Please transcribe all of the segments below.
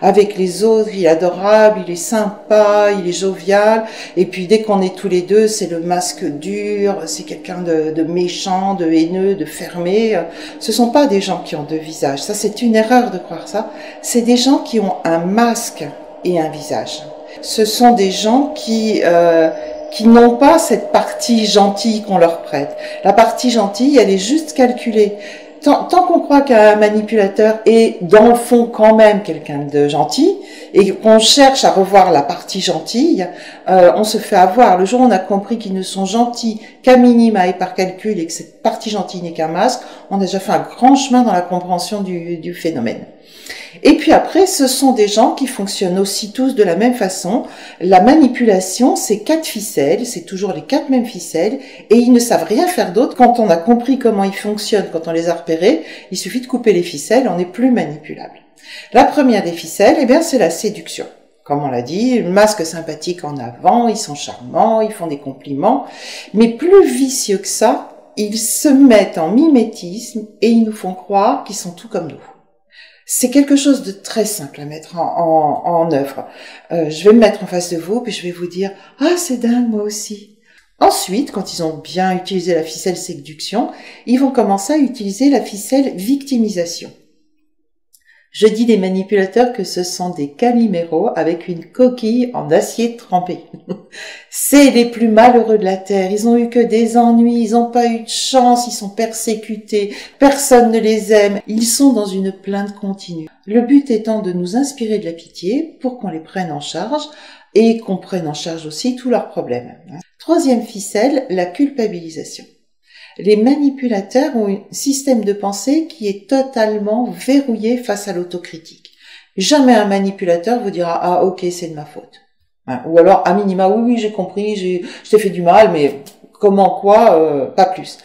avec les autres, il est adorable, il est sympa, il est jovial. Et puis dès qu'on est tous les deux, c'est le masque dur, c'est quelqu'un de méchant, de haineux, de fermé. Ce sont pas des gens qui ont deux visages. Ça, c'est une erreur de croire ça. C'est des gens qui ont un masque et un visage. Ce sont des gens qui n'ont pas cette partie gentille qu'on leur prête. La partie gentille, elle est juste calculée. Tant qu'on croit qu'un manipulateur est dans le fond quand même quelqu'un de gentil et qu'on cherche à revoir la partie gentille, on se fait avoir. Le jour où on a compris qu'ils ne sont gentils qu'à minima et par calcul et que cette partie gentille n'est qu'un masque, on a déjà fait un grand chemin dans la compréhension du phénomène. Et puis après, ce sont des gens qui fonctionnent aussi tous de la même façon. La manipulation, c'est 4 ficelles, c'est toujours les 4 mêmes ficelles, et ils ne savent rien faire d'autre. Quand on a compris comment ils fonctionnent, quand on les a repérés, il suffit de couper les ficelles, on n'est plus manipulable. La première des ficelles, eh bien, c'est la séduction. Comme on l'a dit, le masque sympathique en avant, ils sont charmants, ils font des compliments, mais plus vicieux que ça, ils se mettent en mimétisme et ils nous font croire qu'ils sont tout comme nous. C'est quelque chose de très simple à mettre en œuvre. Je vais me mettre en face de vous, puis je vais vous dire « Ah, c'est dingue, moi aussi ». Ensuite, quand ils ont bien utilisé la ficelle séduction, ils vont commencer à utiliser la ficelle victimisation. Je dis des manipulateurs que ce sont des caliméros avec une coquille en acier trempé. C'est les plus malheureux de la Terre. Ils ont eu que des ennuis, ils n'ont pas eu de chance, ils sont persécutés, personne ne les aime. Ils sont dans une plainte continue. Le but étant de nous inspirer de la pitié pour qu'on les prenne en charge et qu'on prenne en charge aussi tous leurs problèmes. Troisième ficelle, la culpabilisation. Les manipulateurs ont un système de pensée qui est totalement verrouillé face à l'autocritique. Jamais un manipulateur vous dira « Ah, ok, c'est de ma faute ». Ou alors, à minima, oui, j'ai compris, je t'ai fait du mal, mais comment, quoi, pas plus.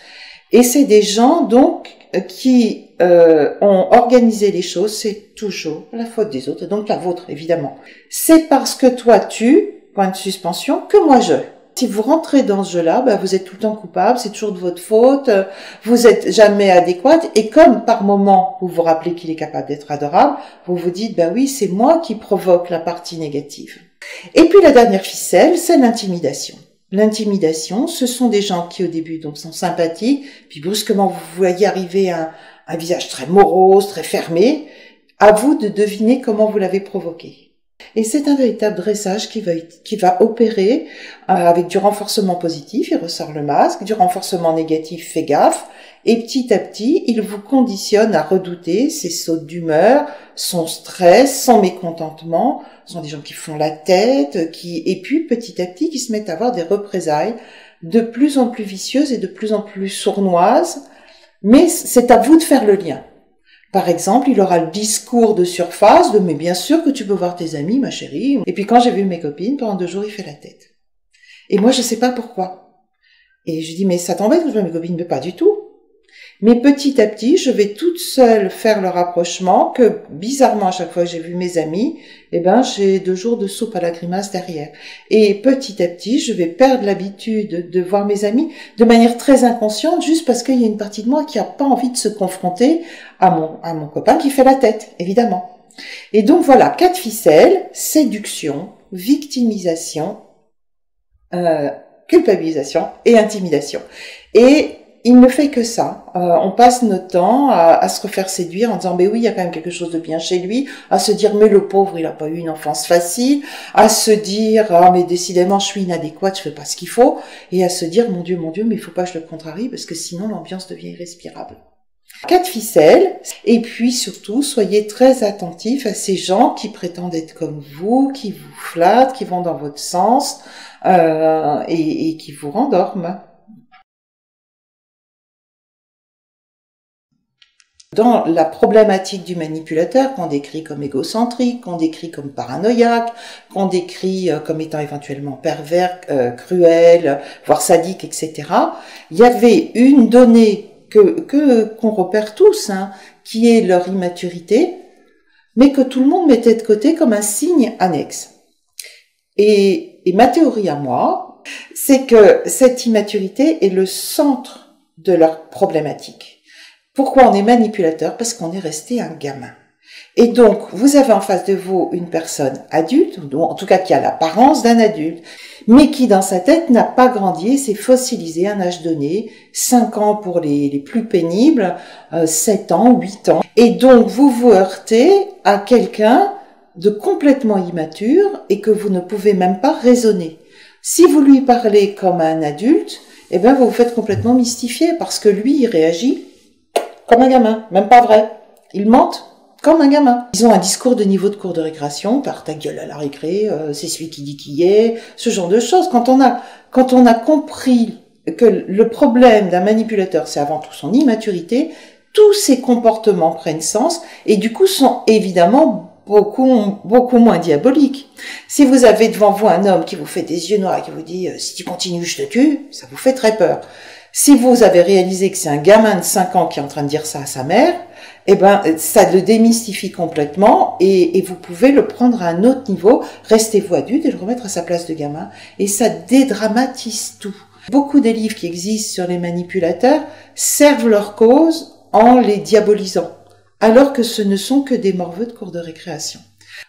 Et c'est des gens, donc, qui ont organisé les choses, c'est toujours la faute des autres, donc la vôtre, évidemment. C'est parce que toi, point de suspension, que moi, je. Si vous rentrez dans ce jeu-là, vous êtes tout le temps coupable, c'est toujours de votre faute, vous êtes jamais adéquate, et comme par moment vous vous rappelez qu'il est capable d'être adorable, vous vous dites, oui, c'est moi qui provoque la partie négative. Et puis la dernière ficelle, c'est l'intimidation. L'intimidation, ce sont des gens qui au début donc sont sympathiques, puis brusquement vous voyez arriver un visage très morose, très fermé, à vous de deviner comment vous l'avez provoqué. Et c'est un véritable dressage qui va opérer avec du renforcement positif, il ressort le masque, du renforcement négatif, fait gaffe, et petit à petit, il vous conditionne à redouter ses sautes d'humeur, son stress, son mécontentement. Ce sont des gens qui font la tête, et puis petit à petit, qui se mettent à avoir des représailles de plus en plus vicieuses et de plus en plus sournoises, mais c'est à vous de faire le lien. Par exemple, il aura le discours de surface de « mais bien sûr que tu peux voir tes amis, ma chérie ». Et puis quand j'ai vu mes copines, pendant 2 jours, il fait la tête. Et moi, je sais pas pourquoi. Et je dis « mais ça t'embête que je vois mes copines ?» Mais pas du tout. Mais petit à petit, je vais toute seule faire le rapprochement que, bizarrement, à chaque fois que j'ai vu mes amis, j'ai 2 jours de soupe à la grimace derrière. Et petit à petit, je vais perdre l'habitude de voir mes amis de manière très inconsciente, juste parce qu'il y a une partie de moi qui a pas envie de se confronter à mon copain qui fait la tête, évidemment. Et donc voilà, 4 ficelles, séduction, victimisation, culpabilisation et intimidation. Et il ne fait que ça. On passe notre temps à se refaire séduire en disant « mais oui, il y a quand même quelque chose de bien chez lui », à se dire « mais le pauvre, il n'a pas eu une enfance facile », à se dire « ah mais décidément, je suis inadéquate, je fais pas ce qu'il faut », et à se dire « mon Dieu, mais il faut pas que je le contrarie parce que sinon l'ambiance devient irrespirable ». 4 ficelles, et puis surtout, soyez très attentifs à ces gens qui prétendent être comme vous, qui vous flattent, qui vont dans votre sens, et qui vous rendorment. Dans la problématique du manipulateur, qu'on décrit comme égocentrique, qu'on décrit comme paranoïaque, qu'on décrit comme étant éventuellement pervers, cruel, voire sadique, etc., il y avait une donnée qu'on repère tous, qui est leur immaturité, mais que tout le monde mettait de côté comme un signe annexe. Et ma théorie à moi, c'est que cette immaturité est le centre de leur problématique. Pourquoi on est manipulateur? Parce qu'on est resté un gamin. Et donc, vous avez en face de vous une personne adulte, ou en tout cas qui a l'apparence d'un adulte, mais qui dans sa tête n'a pas grandi, s'est fossilisé à un âge donné, 5 ans pour les plus pénibles, 7 ans, 8 ans. Et donc, vous vous heurtez à quelqu'un de complètement immature et que vous ne pouvez même pas raisonner. Si vous lui parlez comme à un adulte, eh bien, vous vous faites complètement mystifier parce que lui, il réagit comme un gamin, même pas vrai. Il mente comme un gamin. Ils ont un discours de niveau de cours de récréation, par ta gueule à la récré, c'est celui qui dit qui est, ce genre de choses. Quand on a compris que le problème d'un manipulateur, c'est avant tout son immaturité, tous ces comportements prennent sens et du coup sont évidemment beaucoup moins diaboliques. Si vous avez devant vous un homme qui vous fait des yeux noirs et qui vous dit si tu continues je te tue, ça vous fait très peur. Si vous avez réalisé que c'est un gamin de 5 ans qui est en train de dire ça à sa mère, eh ben, ça le démystifie complètement et vous pouvez le prendre à un autre niveau, restez-vous adulte et le remettre à sa place de gamin. Et ça dédramatise tout. Beaucoup des livres qui existent sur les manipulateurs servent leur cause en les diabolisant, alors que ce ne sont que des morveux de cours de récréation.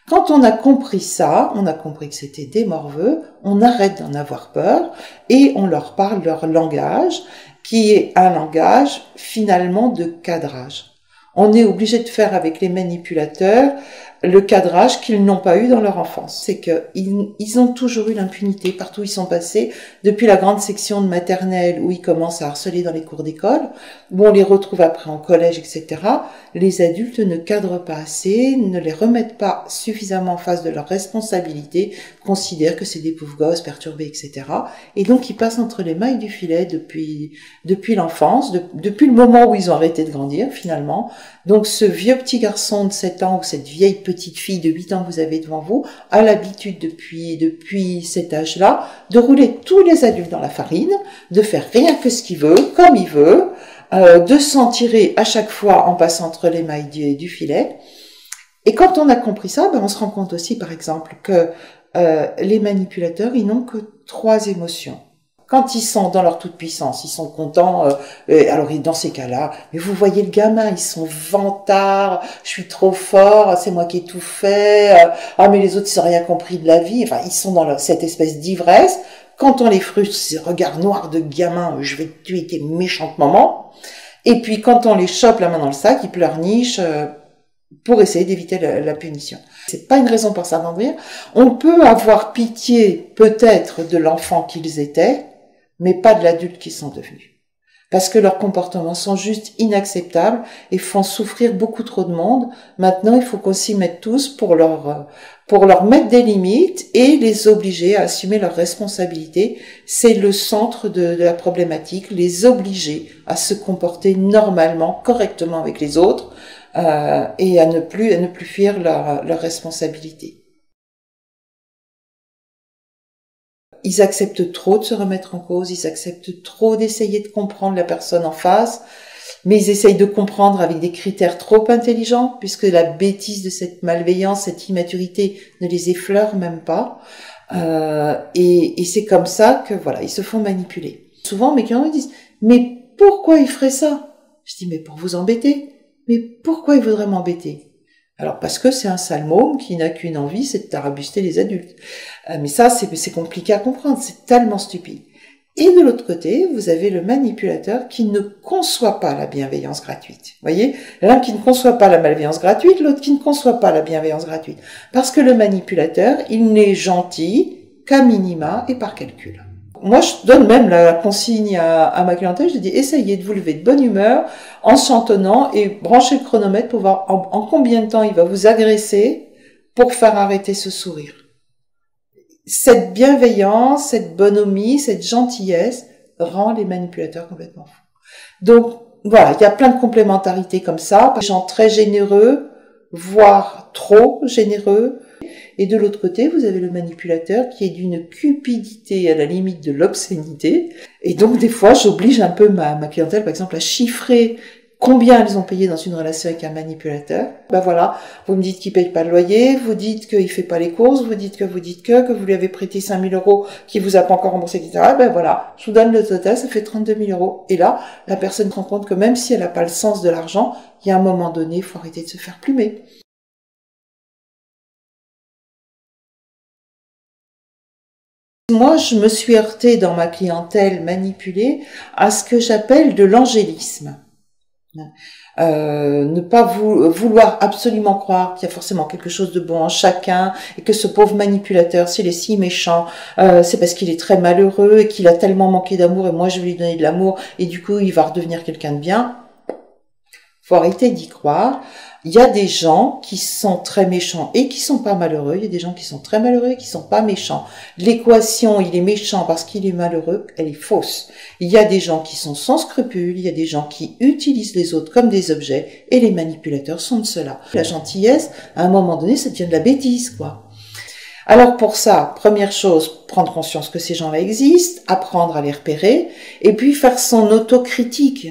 Quand on a compris ça, on a compris que c'était des morveux, on arrête d'en avoir peur et on leur parle leur langage, qui est un langage finalement de cadrage. On est obligé de faire avec les manipulateurs le cadrage qu'ils n'ont pas eu dans leur enfance. C'est qu'ils ont toujours eu l'impunité partout où ils sont passés, depuis la grande section de maternelle où ils commencent à harceler dans les cours d'école, où on les retrouve après en collège, etc. Les adultes ne cadrent pas assez, ne les remettent pas suffisamment en face de leurs responsabilités, considèrent que c'est des pauvres gosses perturbés, etc. Et donc ils passent entre les mailles du filet depuis l'enfance, depuis le moment où ils ont arrêté de grandir finalement. Donc ce vieux petit garçon de 7 ans ou cette vieille petite fille de 8 ans que vous avez devant vous a l'habitude depuis cet âge-là de rouler tous les adultes dans la farine, de faire rien que ce qu'il veut, comme il veut, de s'en tirer à chaque fois en passant entre les mailles du filet. Et quand on a compris ça, on se rend compte aussi par exemple que les manipulateurs, ils n'ont que 3 émotions. Quand ils sont dans leur toute-puissance, ils sont contents, alors dans ces cas-là, mais vous voyez le gamin, ils sont vantards, je suis trop fort, c'est moi qui ai tout fait, ah mais les autres ils n'ont rien compris de la vie, enfin ils sont dans cette espèce d'ivresse. Quand on les frustre, ces regards noirs de gamin, je vais te tuer tes méchantes mamans. Et puis quand on les chope la main dans le sac, ils pleurnichent pour essayer d'éviter la punition. C'est pas une raison pour s'attendrir. On peut avoir pitié peut-être de l'enfant qu'ils étaient, mais pas de l'adulte qu'ils sont devenus. Parce que leurs comportements sont juste inacceptables et font souffrir beaucoup trop de monde. Maintenant, il faut qu'on s'y mette tous pour leur mettre des limites et les obliger à assumer leurs responsabilités. C'est le centre de la problématique, les obliger à se comporter normalement, correctement avec les autres, et à ne plus fuir leur responsabilité. Ils acceptent trop de se remettre en cause, ils acceptent trop d'essayer de comprendre la personne en face, mais ils essayent de comprendre avec des critères trop intelligents, puisque la bêtise de cette malveillance, cette immaturité ne les effleure même pas. Et c'est comme ça que voilà, ils se font manipuler. Souvent, mes clients me disent « Mais pourquoi il ferait ça ?» Je dis « Mais pour vous embêter. » « Mais pourquoi il voudrait m'embêter ?» Alors parce que c'est un sale môme qui n'a qu'une envie, c'est de tarabuster les adultes. Mais ça, c'est compliqué à comprendre, c'est tellement stupide. Et de l'autre côté, vous avez le manipulateur qui ne conçoit pas la bienveillance gratuite. Vous voyez, l'un qui ne conçoit pas la malveillance gratuite, l'autre qui ne conçoit pas la bienveillance gratuite. Parce que le manipulateur, il n'est gentil qu'à minima et par calcul. Moi, je donne même la consigne à ma clientèle, je dis essayez de vous lever de bonne humeur en chantonnant et branchez le chronomètre pour voir en combien de temps il va vous agresser pour faire arrêter ce sourire. Cette bienveillance, cette bonhomie, cette gentillesse rend les manipulateurs complètement fous. Donc voilà, il y a plein de complémentarités comme ça, des gens très généreux, voire trop généreux. Et de l'autre côté, vous avez le manipulateur qui est d'une cupidité à la limite de l'obscénité. Et donc, des fois, j'oblige un peu ma clientèle, par exemple, à chiffrer combien elles ont payé dans une relation avec un manipulateur. Ben voilà, vous me dites qu'il paye pas le loyer, vous dites qu'il fait pas les courses, vous dites que vous lui avez prêté 5 000 €, qu'il vous a pas encore remboursé, etc. Ben voilà, je vous donne le total, ça fait 32 000 €. Et là, la personne se rend compte que même si elle n'a pas le sens de l'argent, il y a un moment donné, il faut arrêter de se faire plumer. Moi, je me suis heurtée dans ma clientèle manipulée à ce que j'appelle de l'angélisme. Ne pas vouloir absolument croire qu'il y a forcément quelque chose de bon en chacun et que ce pauvre manipulateur, s'il est si méchant, c'est parce qu'il est très malheureux et qu'il a tellement manqué d'amour et moi je vais lui donner de l'amour et du coup il va redevenir quelqu'un de bien. Faut arrêter d'y croire. Il y a des gens qui sont très méchants et qui sont pas malheureux. Il y a des gens qui sont très malheureux et qui sont pas méchants. L'équation, il est méchant parce qu'il est malheureux, elle est fausse. Il y a des gens qui sont sans scrupules, il y a des gens qui utilisent les autres comme des objets et les manipulateurs sont de ceux-là. La gentillesse, à un moment donné, ça devient de la bêtise, quoi. Alors pour ça, première chose, prendre conscience que ces gens-là existent, apprendre à les repérer et puis faire son autocritique.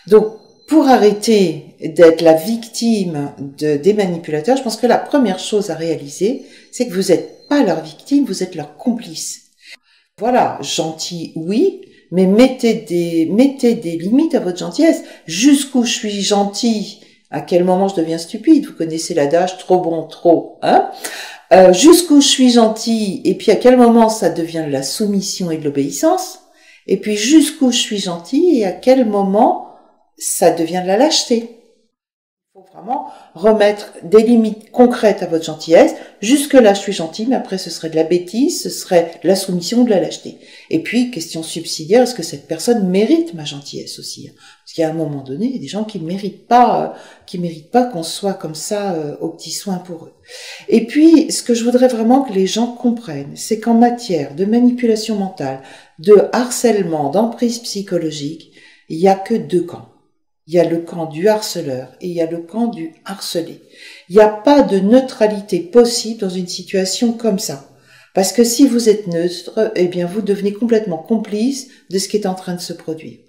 Donc, pour arrêter d'être la victime des manipulateurs, je pense que la première chose à réaliser, c'est que vous n'êtes pas leur victime, vous êtes leur complice. Voilà, gentil, oui, mais mettez des limites à votre gentillesse. Jusqu'où je suis gentil, à quel moment je deviens stupide. Vous connaissez l'adage, trop bon, trop, hein. Jusqu'où je suis gentil, et puis à quel moment ça devient de la soumission et de l'obéissance. Et puis jusqu'où je suis gentil, et à quel moment ça devient de la lâcheté. Il faut vraiment remettre des limites concrètes à votre gentillesse. Jusque-là, je suis gentil, mais après, ce serait de la bêtise, ce serait de la soumission ou de la lâcheté. Et puis, question subsidiaire, est-ce que cette personne mérite ma gentillesse aussi? Parce qu'à un moment donné, il y a des gens qui méritent pas qu'on soit comme ça aux petits soins pour eux. Et puis, ce que je voudrais vraiment que les gens comprennent, c'est qu'en matière de manipulation mentale, de harcèlement, d'emprise psychologique, il n'y a que deux camps. Il y a le camp du harceleur et il y a le camp du harcelé. Il n'y a pas de neutralité possible dans une situation comme ça. Parce que si vous êtes neutre, eh bien, vous devenez complètement complice de ce qui est en train de se produire.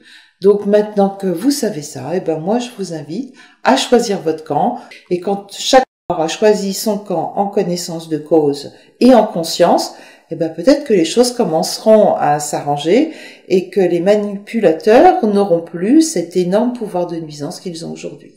Donc, maintenant que vous savez ça, eh ben, moi, je vous invite à choisir votre camp. Et quand chacun aura choisi son camp en connaissance de cause et en conscience, eh ben, peut-être que les choses commenceront à s'arranger et que les manipulateurs n'auront plus cet énorme pouvoir de nuisance qu'ils ont aujourd'hui.